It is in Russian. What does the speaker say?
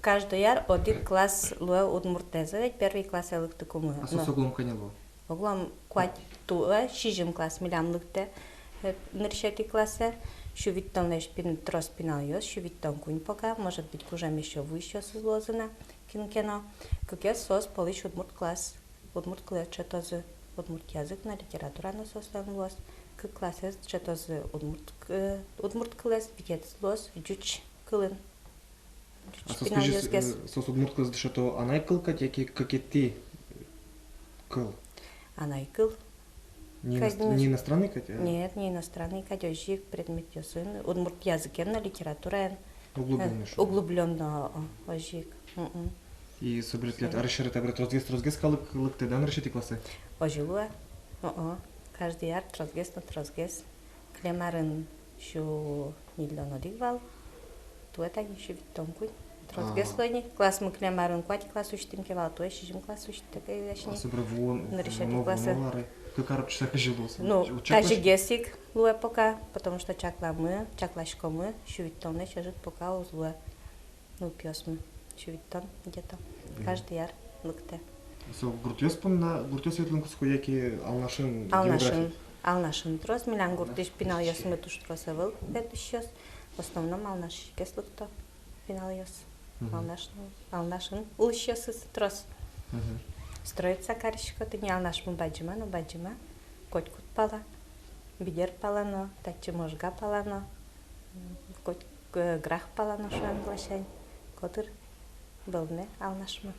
Каждый яр один класс луа удмуртеза, ведь первый класс элыкты кумы. А со соглом каняло? Оглом куать туа, шижим класс милям лыкте, ныршети классе, шувиттон лишь трос пинал шувиттон кунь пока, может быть, кужам еще выше созложено, кинкено. Как я сос полыш удмурт класс, удмурт класс, что за удмурт язык на литература на состав лос, как класс, что за удмурт класс, бигет лос, джуч клын. А со скажи, со удмурт класс, что она и кылка, как и ты кыл? Она и кыл. Не иностранный Катя? Нет, не иностранный Катя, язык, предмет язык, удмурт язык, на литература. Углубленно язык. И собрать лет, а решили так брать разгез калык ты, да, на решите классы? Ожилуа, каждый яр трозгез, клемарын шу миллион дигвал, то это еще витонкуй. Трозгез лони, класс мы клемарын квать класс учтем кевал, то еще жим класс учтем такая вещь. А собрать вон, классы. Как короче так и жилось. Ну, каждый гесик луа пока, потому что чаклашко мы, шувитон, еще жит пока узлуа, ну пьес мы, шувитон где-то, каждый яр лыкте. Со гуртёс ветлынкуску яки алнашын география. Алнашын трос, милян гуртиш пинал яс мы туш тросовал, это сейчас, в основном алнаш кеслыкто пинал яс, алнашын ул сейчас трос. Строится карышко, ты не алнаш мы баджима, но баджима, котькут пала, бидер палано, тачи можга палано, грах палано, что англашань, котыр был не алнаш мы.